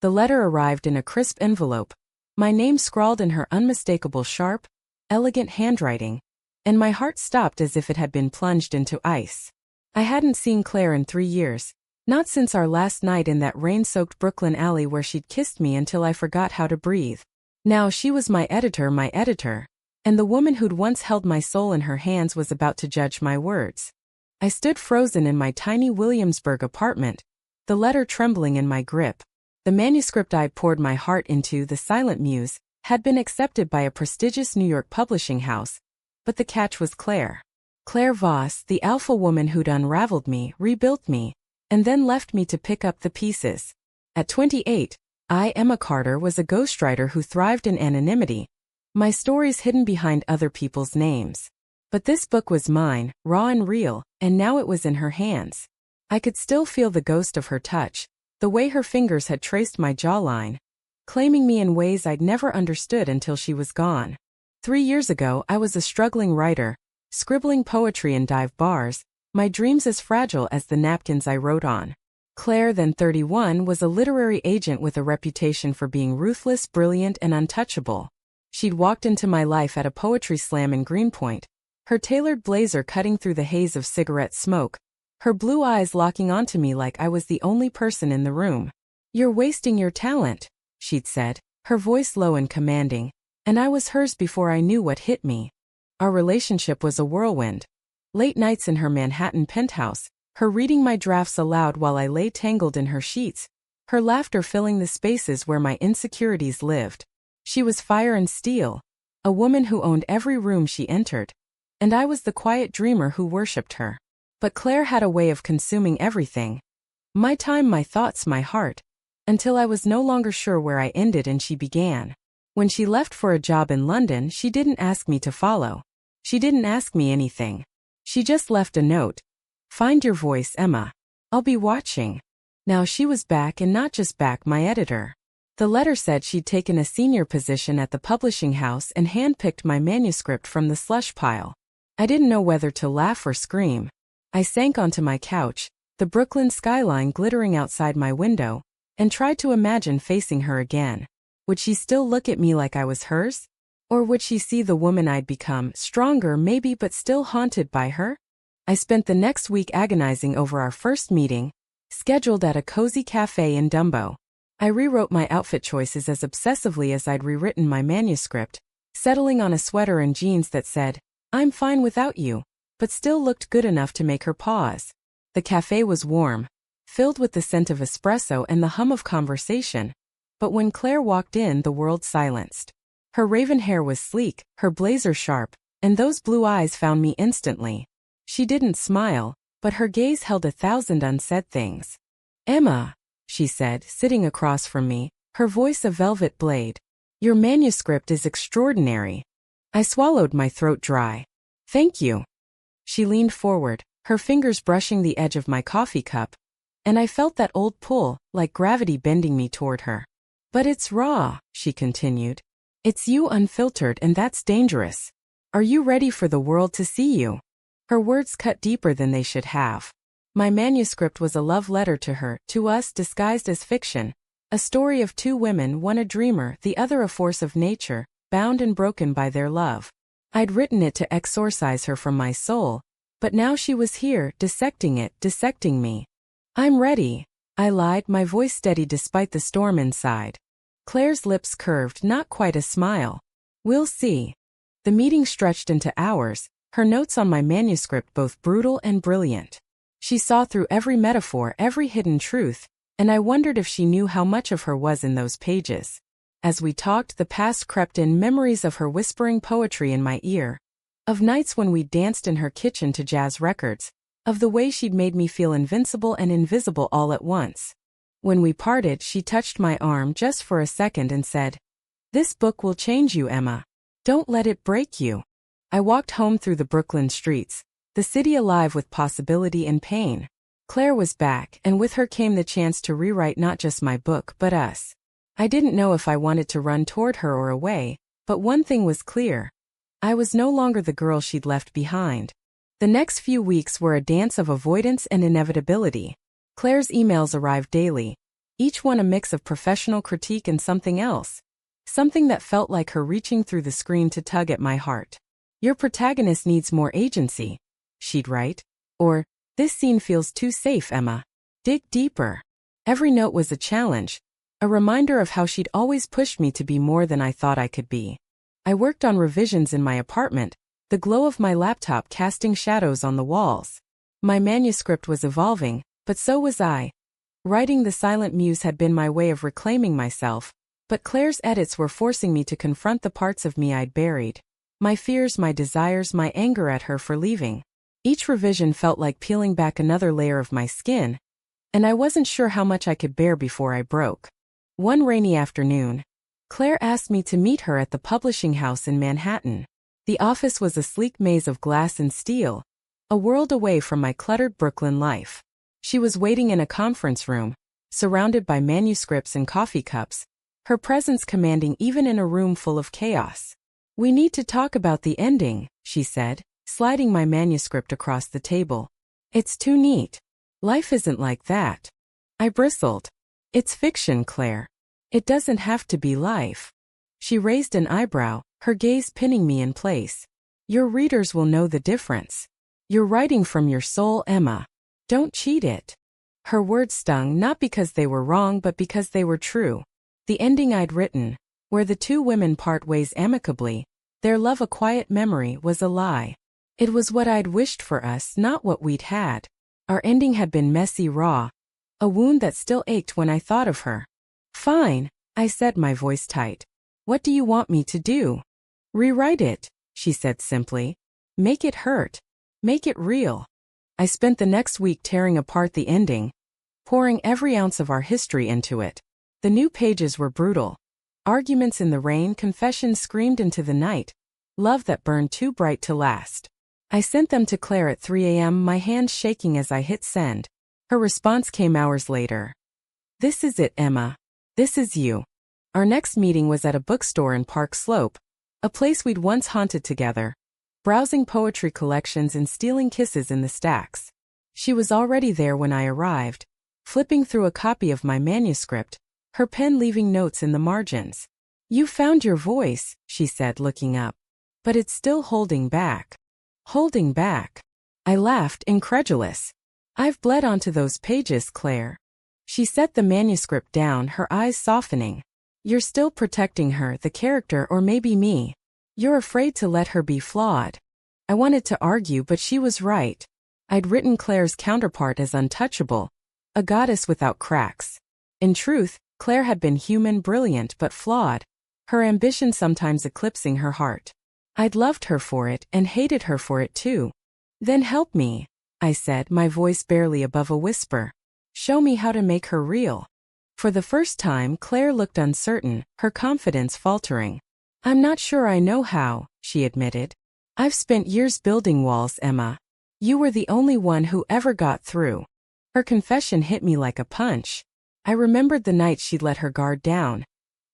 The letter arrived in a crisp envelope, my name scrawled in her unmistakable sharp, elegant handwriting, and my heart stopped as if it had been plunged into ice. I hadn't seen Claire in 3 years, not since our last night in that rain-soaked Brooklyn alley where she'd kissed me until I forgot how to breathe. Now she was my editor, and the woman who'd once held my soul in her hands was about to judge my words. I stood frozen in my tiny Williamsburg apartment, the letter trembling in my grip. The manuscript I'd poured my heart into, The Silent Muse, had been accepted by a prestigious New York publishing house, but the catch was Claire. Claire Voss, the alpha woman who'd unraveled me, rebuilt me, and then left me to pick up the pieces. At 28, I, Emma Carter, was a ghostwriter who thrived in anonymity, my stories hidden behind other people's names. But this book was mine, raw and real, and now it was in her hands. I could still feel the ghost of her touch, the way her fingers had traced my jawline, claiming me in ways I'd never understood until she was gone. 3 years ago, I was a struggling writer, scribbling poetry in dive bars, my dreams as fragile as the napkins I wrote on. Claire, then 31, was a literary agent with a reputation for being ruthless, brilliant, and untouchable. She'd walked into my life at a poetry slam in Greenpoint, her tailored blazer cutting through the haze of cigarette smoke, her blue eyes locking onto me like I was the only person in the room. "You're wasting your talent," she'd said, her voice low and commanding, and I was hers before I knew what hit me. Our relationship was a whirlwind. Late nights in her Manhattan penthouse, her reading my drafts aloud while I lay tangled in her sheets, her laughter filling the spaces where my insecurities lived. She was fire and steel, a woman who owned every room she entered, and I was the quiet dreamer who worshipped her. But Claire had a way of consuming everything. My time, my thoughts, my heart, until I was no longer sure where I ended and she began. When she left for a job in London, she didn't ask me to follow. She didn't ask me anything. She just left a note. "Find your voice, Emma. I'll be watching." Now she was back, and not just back, my editor. The letter said she'd taken a senior position at the publishing house and handpicked my manuscript from the slush pile. I didn't know whether to laugh or scream. I sank onto my couch, the Brooklyn skyline glittering outside my window, and tried to imagine facing her again. Would she still look at me like I was hers? Or would she see the woman I'd become, stronger maybe but still haunted by her? I spent the next week agonizing over our first meeting, scheduled at a cozy cafe in Dumbo. I rewrote my outfit choices as obsessively as I'd rewritten my manuscript, settling on a sweater and jeans that said, "I'm fine without you," but still looked good enough to make her pause. The cafe was warm, filled with the scent of espresso and the hum of conversation, but when Claire walked in, the world silenced. Her raven hair was sleek, her blazer sharp, and those blue eyes found me instantly. She didn't smile, but her gaze held 1,000 unsaid things. "Emma," she said, sitting across from me, her voice a velvet blade, "your manuscript is extraordinary." I swallowed, my throat dry. "Thank you." She leaned forward, her fingers brushing the edge of my coffee cup, and I felt that old pull, like gravity bending me toward her. "But it's raw," she continued. "It's you unfiltered, and that's dangerous. Are you ready for the world to see you?" Her words cut deeper than they should have. My manuscript was a love letter to her, to us, disguised as fiction. A story of 2 women, one a dreamer, the other a force of nature, bound and broken by their love. I'd written it to exorcise her from my soul, but now she was here, dissecting it, dissecting me. "I'm ready," I lied, my voice steady despite the storm inside. Claire's lips curved, not quite a smile. "We'll see." The meeting stretched into hours, her notes on my manuscript both brutal and brilliant. She saw through every metaphor, every hidden truth, and I wondered if she knew how much of her was in those pages. As we talked, the past crept in, memories of her whispering poetry in my ear, of nights when we danced in her kitchen to jazz records, of the way she'd made me feel invincible and invisible all at once. When we parted, she touched my arm just for a second and said, "This book will change you, Emma. Don't let it break you." I walked home through the Brooklyn streets, the city alive with possibility and pain. Claire was back, and with her came the chance to rewrite not just my book but us. I didn't know if I wanted to run toward her or away, but one thing was clear. I was no longer the girl she'd left behind. The next few weeks were a dance of avoidance and inevitability. Claire's emails arrived daily, each one a mix of professional critique and something else. Something that felt like her reaching through the screen to tug at my heart. Your protagonist needs more agency, she'd write. Or, this scene feels too safe, Emma. Dig deeper. Every note was a challenge, a reminder of how she'd always pushed me to be more than I thought I could be. I worked on revisions in my apartment, the glow of my laptop casting shadows on the walls. My manuscript was evolving, but so was I. Writing The Silent Muse had been my way of reclaiming myself, but Claire's edits were forcing me to confront the parts of me I'd buried. My fears, my desires, my anger at her for leaving. Each revision felt like peeling back another layer of my skin, and I wasn't sure how much I could bear before I broke. One rainy afternoon, Claire asked me to meet her at the publishing house in Manhattan. The office was a sleek maze of glass and steel, a world away from my cluttered Brooklyn life. She was waiting in a conference room, surrounded by manuscripts and coffee cups, her presence commanding even in a room full of chaos. "We need to talk about the ending," she said, sliding my manuscript across the table. "It's too neat. Life isn't like that." I bristled. "It's fiction, Claire. It doesn't have to be life." She raised an eyebrow, her gaze pinning me in place. "Your readers will know the difference. You're writing from your soul, Emma. Don't cheat it." Her words stung not because they were wrong but because they were true. The ending I'd written, where the two women part ways amicably, their love a quiet memory, was a lie. It was what I'd wished for us, not what we'd had. Our ending had been messy, raw, a wound that still ached when I thought of her. "Fine," I said, my voice tight. "What do you want me to do?" "Rewrite it," she said simply. "Make it hurt. Make it real." I spent the next week tearing apart the ending, pouring every ounce of our history into it. The new pages were brutal. Arguments in the rain, confessions screamed into the night, love that burned too bright to last. I sent them to Claire at 3 a.m., my hands shaking as I hit send. Her response came hours later. "This is it, Emma. This is you." Our next meeting was at a bookstore in Park Slope, a place we'd once haunted together, browsing poetry collections and stealing kisses in the stacks. She was already there when I arrived, flipping through a copy of my manuscript, her pen leaving notes in the margins. "You found your voice," she said, looking up. "But it's still holding back." "Holding back?" I laughed, incredulous. "I've bled onto those pages, Claire." She set the manuscript down, her eyes softening. "You're still protecting her, the character, or maybe me. You're afraid to let her be flawed." I wanted to argue, but she was right. I'd written Claire's counterpart as untouchable, a goddess without cracks. In truth, Claire had been human, brilliant, but flawed, her ambition sometimes eclipsing her heart. I'd loved her for it and hated her for it too. "Then help me," I said, my voice barely above a whisper. "Show me how to make her real." For the first time, Claire looked uncertain, her confidence faltering. "I'm not sure I know how," she admitted. "I've spent years building walls, Emma. You were the only one who ever got through." Her confession hit me like a punch. I remembered the night she'd let her guard down,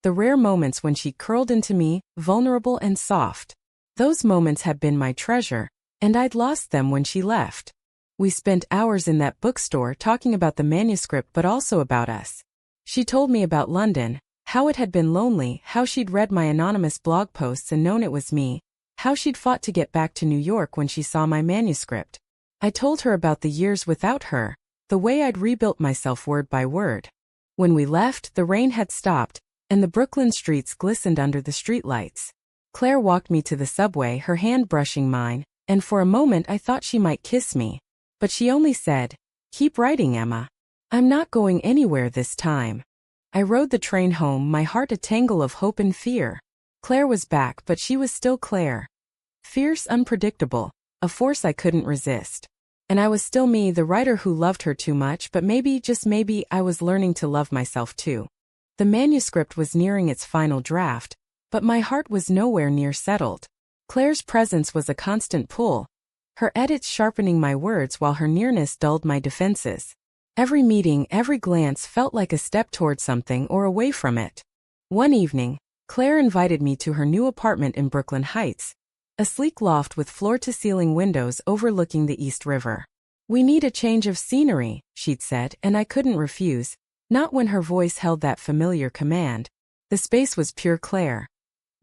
the rare moments when she curled into me, vulnerable and soft. Those moments had been my treasure, and I'd lost them when she left. We spent hours in that bookstore talking about the manuscript but also about us. She told me about London, how it had been lonely, how she'd read my anonymous blog posts and known it was me, how she'd fought to get back to New York when she saw my manuscript. I told her about the years without her, the way I'd rebuilt myself word by word. When we left, the rain had stopped, and the Brooklyn streets glistened under the streetlights. Claire walked me to the subway, her hand brushing mine, and for a moment I thought she might kiss me. But she only said, "Keep writing, Emma. I'm not going anywhere this time." I rode the train home, my heart a tangle of hope and fear. Claire was back, but she was still Claire. Fierce, unpredictable, a force I couldn't resist. And I was still me, the writer who loved her too much, but maybe, just maybe, I was learning to love myself too. The manuscript was nearing its final draft, but my heart was nowhere near settled. Claire's presence was a constant pull, her edits sharpening my words while her nearness dulled my defenses. Every meeting, every glance felt like a step toward something or away from it. One evening, Claire invited me to her new apartment in Brooklyn Heights, a sleek loft with floor-to-ceiling windows overlooking the East River. "We need a change of scenery," she'd said, and I couldn't refuse. Not when her voice held that familiar command. The space was pure Claire.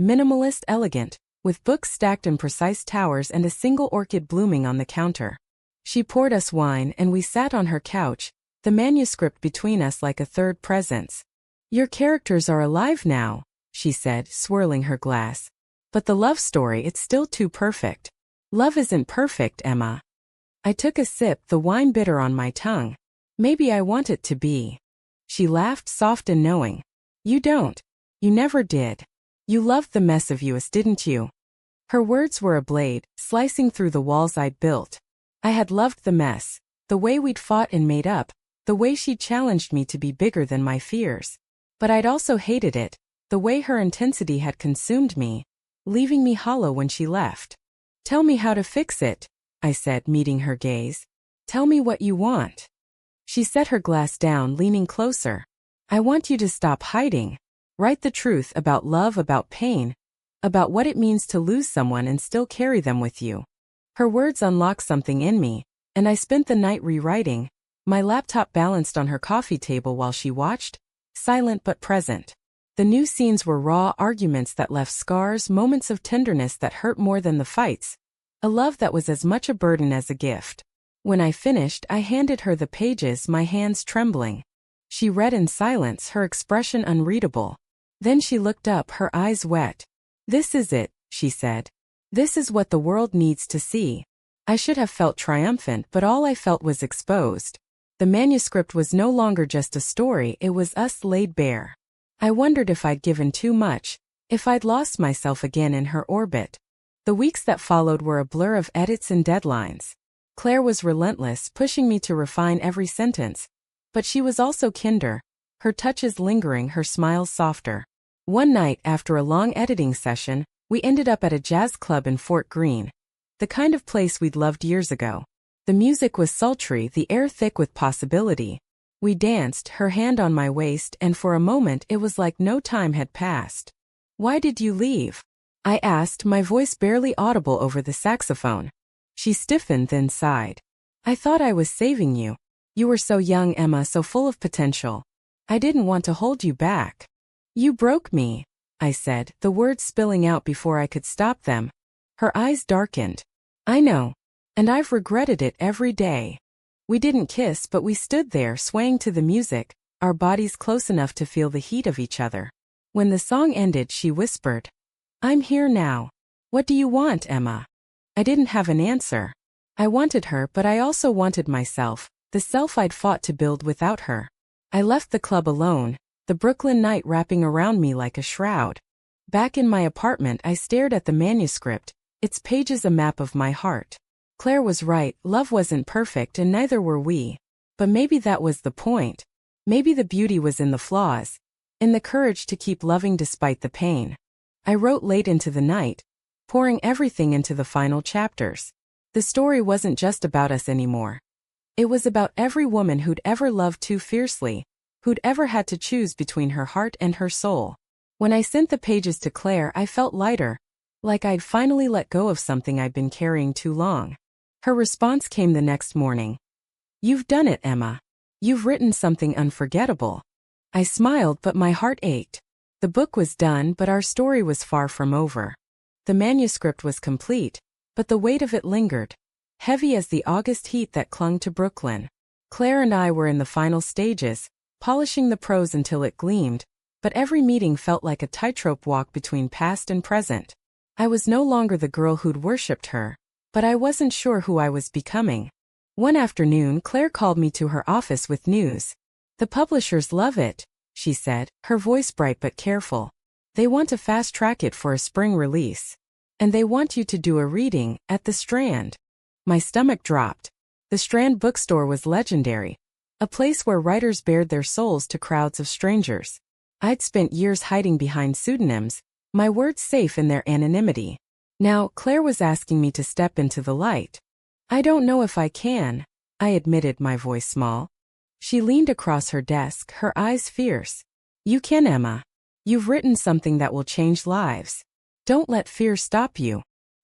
Minimalist, elegant, with books stacked in precise towers and a single orchid blooming on the counter. She poured us wine and we sat on her couch, the manuscript between us like a third presence. "Your characters are alive now," she said, swirling her glass. "But the love story, it's still too perfect." "Love isn't perfect, Emma." I took a sip, the wine bitter on my tongue. "Maybe I want it to be." She laughed, soft and knowing. "You don't. You never did. You loved the mess of us, didn't you?" Her words were a blade, slicing through the walls I'd built. I had loved the mess, the way we'd fought and made up, the way she challenged me to be bigger than my fears. But I'd also hated it, the way her intensity had consumed me, leaving me hollow when she left. "Tell me how to fix it," I said, meeting her gaze. "Tell me what you want." She set her glass down, leaning closer. "I want you to stop hiding. Write the truth about love, about pain, about what it means to lose someone and still carry them with you." Her words unlocked something in me, and I spent the night rewriting, my laptop balanced on her coffee table while she watched, silent but present. The new scenes were raw arguments that left scars, moments of tenderness that hurt more than the fights, a love that was as much a burden as a gift. When I finished, I handed her the pages, my hands trembling. She read in silence, her expression unreadable. Then she looked up, her eyes wet. "This is it," she said. "This is what the world needs to see." I should have felt triumphant, but all I felt was exposed. The manuscript was no longer just a story, it was us laid bare. I wondered if I'd given too much, if I'd lost myself again in her orbit. The weeks that followed were a blur of edits and deadlines. Claire was relentless, pushing me to refine every sentence. But she was also kinder, her touches lingering, her smiles softer. One night, after a long editing session, we ended up at a jazz club in Fort Greene. The kind of place we'd loved years ago. The music was sultry, the air thick with possibility. We danced, her hand on my waist, and for a moment it was like no time had passed. "Why did you leave?" I asked, my voice barely audible over the saxophone. She stiffened, then sighed. "I thought I was saving you. You were so young, Emma, so full of potential. I didn't want to hold you back." "You broke me," I said, the words spilling out before I could stop them. Her eyes darkened. "I know. And I've regretted it every day." We didn't kiss, but we stood there, swaying to the music, our bodies close enough to feel the heat of each other. When the song ended, she whispered, "I'm here now. What do you want, Emma?" I didn't have an answer. I wanted her, but I also wanted myself, the self I'd fought to build without her. I left the club alone, the Brooklyn night wrapping around me like a shroud. Back in my apartment, I stared at the manuscript, its pages a map of my heart. Claire was right, love wasn't perfect and neither were we. But maybe that was the point. Maybe the beauty was in the flaws, in the courage to keep loving despite the pain. I wrote late into the night, pouring everything into the final chapters. The story wasn't just about us anymore. It was about every woman who'd ever loved too fiercely, who'd ever had to choose between her heart and her soul. When I sent the pages to Claire, I felt lighter, like I'd finally let go of something I'd been carrying too long. Her response came the next morning. "You've done it, Emma. You've written something unforgettable." I smiled, but my heart ached. The book was done, but our story was far from over. The manuscript was complete, but the weight of it lingered, heavy as the August heat that clung to Brooklyn. Claire and I were in the final stages, polishing the prose until it gleamed, but every meeting felt like a tightrope walk between past and present. I was no longer the girl who'd worshipped her, but I wasn't sure who I was becoming. One afternoon, Claire called me to her office with news. "The publishers love it," she said, her voice bright but careful. "They want to fast-track it for a spring release. And they want you to do a reading at the Strand." My stomach dropped. The Strand bookstore was legendary, a place where writers bared their souls to crowds of strangers. I'd spent years hiding behind pseudonyms, my words safe in their anonymity. Now, Claire was asking me to step into the light. "I don't know if I can," I admitted, my voice small. She leaned across her desk, her eyes fierce. "You can, Emma. You've written something that will change lives. Don't let fear stop you."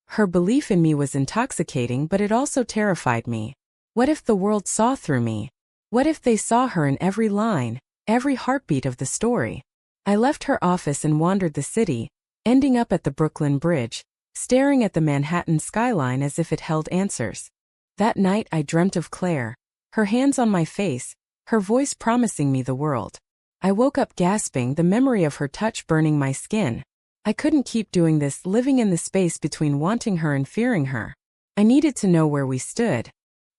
Her belief in me was intoxicating, but it also terrified me. What if the world saw through me? What if they saw her in every line, every heartbeat of the story. I left her office and wandered the city, ending up at the Brooklyn Bridge, staring at the Manhattan skyline as if it held answers. That night I dreamt of Claire, her hands on my face, her voice promising me the world. I woke up gasping, the memory of her touch burning my skin. I couldn't keep doing this, living in the space between wanting her and fearing her. I needed to know where we stood.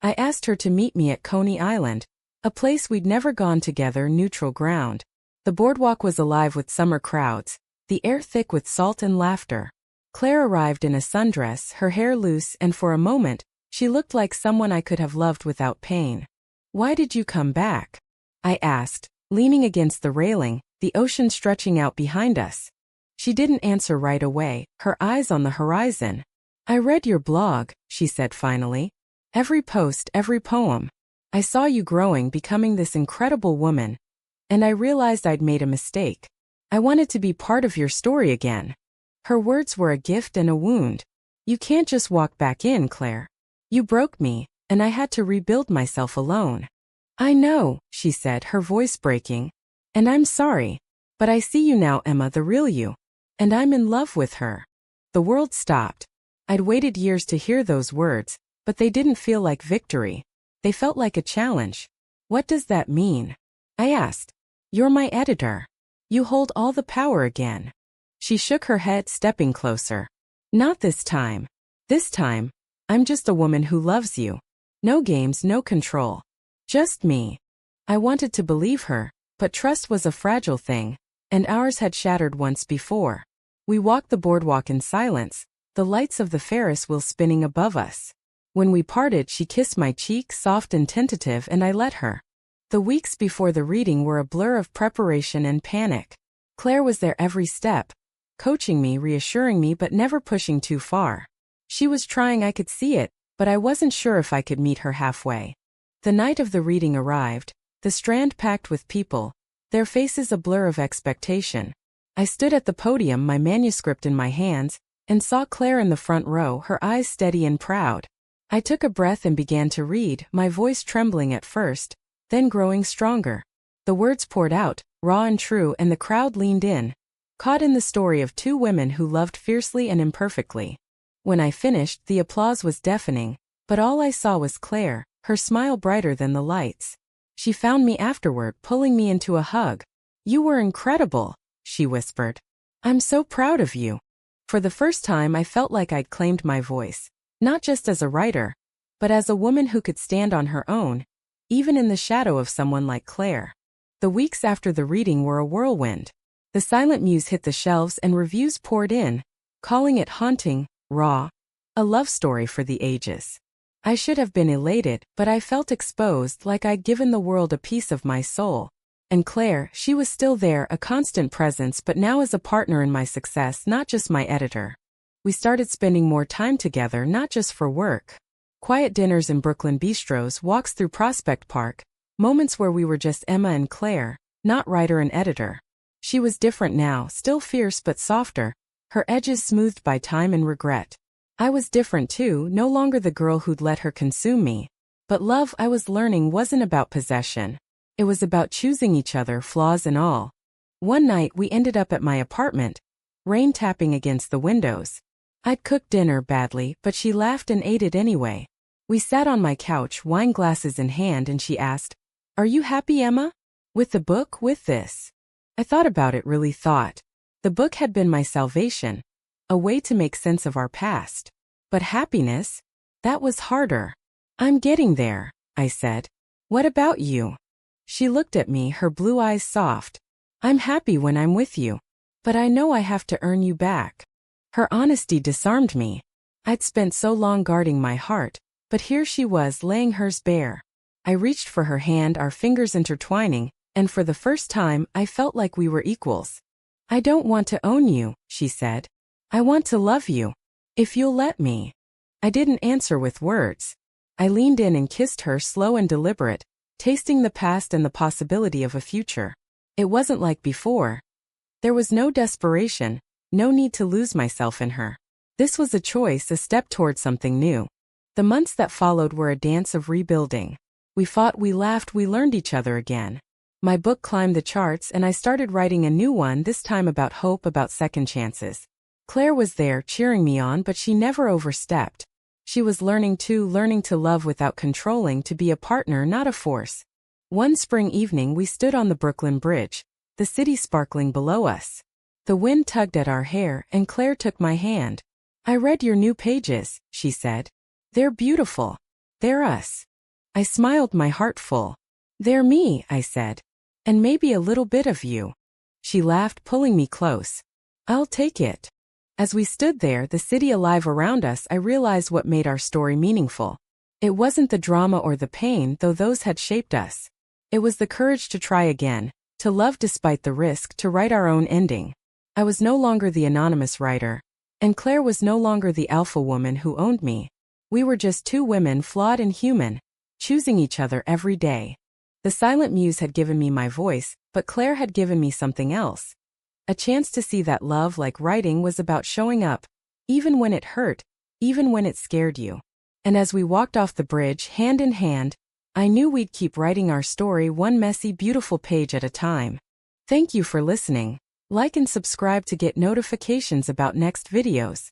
I asked her to meet me at Coney Island, a place we'd never gone together, neutral ground. The boardwalk was alive with summer crowds, the air thick with salt and laughter. Claire arrived in a sundress, her hair loose, and for a moment, she looked like someone I could have loved without pain. "Why did you come back?" I asked, leaning against the railing, the ocean stretching out behind us. She didn't answer right away, her eyes on the horizon. "I read your blog," she said finally. "Every post, every poem. I saw you growing, becoming this incredible woman. And I realized I'd made a mistake. I wanted to be part of your story again." Her words were a gift and a wound. "You can't just walk back in, Claire. You broke me, and I had to rebuild myself alone." "I know," she said, her voice breaking. "And I'm sorry. But I see you now, Emma, the real you. And I'm in love with her." The world stopped. I'd waited years to hear those words, but they didn't feel like victory. They felt like a challenge. "What does that mean?" I asked. "You're my editor. You hold all the power again." She shook her head, stepping closer. "Not this time. This time, I'm just a woman who loves you. No games, no control. Just me." I wanted to believe her, but trust was a fragile thing, and ours had shattered once before. We walked the boardwalk in silence, the lights of the Ferris wheel spinning above us. When we parted, she kissed my cheek, soft and tentative, and I let her. The weeks before the reading were a blur of preparation and panic. Claire was there every step, coaching me, reassuring me, but never pushing too far. She was trying, I could see it, but I wasn't sure if I could meet her halfway. The night of the reading arrived, the Strand packed with people, their faces a blur of expectation. I stood at the podium, my manuscript in my hands, and saw Claire in the front row, her eyes steady and proud. I took a breath and began to read, my voice trembling at first, then growing stronger. The words poured out, raw and true, and the crowd leaned in, caught in the story of two women who loved fiercely and imperfectly. When I finished, the applause was deafening, but all I saw was Claire, her smile brighter than the lights. She found me afterward, pulling me into a hug. "You were incredible," she whispered. "I'm so proud of you." For the first time, I felt like I'd claimed my voice, not just as a writer, but as a woman who could stand on her own, even in the shadow of someone like Claire. The weeks after the reading were a whirlwind. The Silent Muse hit the shelves and reviews poured in, calling it haunting, raw, a love story for the ages. I should have been elated, but I felt exposed, like I'd given the world a piece of my soul. And Claire, she was still there, a constant presence, but now as a partner in my success, not just my editor. We started spending more time together, not just for work. Quiet dinners in Brooklyn bistros, walks through Prospect Park, moments where we were just Emma and Claire, not writer and editor. She was different now, still fierce but softer, her edges smoothed by time and regret. I was different too, no longer the girl who'd let her consume me. But love, I was learning, wasn't about possession. It was about choosing each other, flaws and all. One night we ended up at my apartment, rain tapping against the windows. I'd cooked dinner badly, but she laughed and ate it anyway. We sat on my couch, wine glasses in hand, and she asked, "Are you happy, Emma? With the book, with this?" I thought about it, really thought. The book had been my salvation, a way to make sense of our past. But happiness? That was harder. "I'm getting there," I said. "What about you?" She looked at me, her blue eyes soft. "I'm happy when I'm with you. But I know I have to earn you back." Her honesty disarmed me. I'd spent so long guarding my heart, but here she was, laying hers bare. I reached for her hand, our fingers intertwining, and for the first time, I felt like we were equals. "I don't want to own you," she said. "I want to love you. If you'll let me." I didn't answer with words. I leaned in and kissed her, slow and deliberate, tasting the past and the possibility of a future. It wasn't like before. There was no desperation, no need to lose myself in her. This was a choice, a step toward something new. The months that followed were a dance of rebuilding. We fought, we laughed, we learned each other again. My book climbed the charts and I started writing a new one, this time about hope, about second chances. Claire was there, cheering me on, but she never overstepped. She was learning too, learning to love without controlling, to be a partner, not a force. One spring evening we stood on the Brooklyn Bridge, the city sparkling below us. The wind tugged at our hair and Claire took my hand. "I read your new pages," she said. "They're beautiful. They're us." I smiled, my heart full. "They're me," I said. "And maybe a little bit of you." She laughed, pulling me close. "I'll take it." As we stood there, the city alive around us, I realized what made our story meaningful. It wasn't the drama or the pain, though those had shaped us. It was the courage to try again, to love despite the risk, to write our own ending. I was no longer the anonymous writer, and Claire was no longer the alpha woman who owned me. We were just two women, flawed and human, choosing each other every day. The silent muse had given me my voice, but Claire had given me something else. A chance to see that love, like writing, was about showing up, even when it hurt, even when it scared you. And as we walked off the bridge, hand in hand, I knew we'd keep writing our story, one messy, beautiful page at a time. Thank you for listening. Like and subscribe to get notifications about next videos.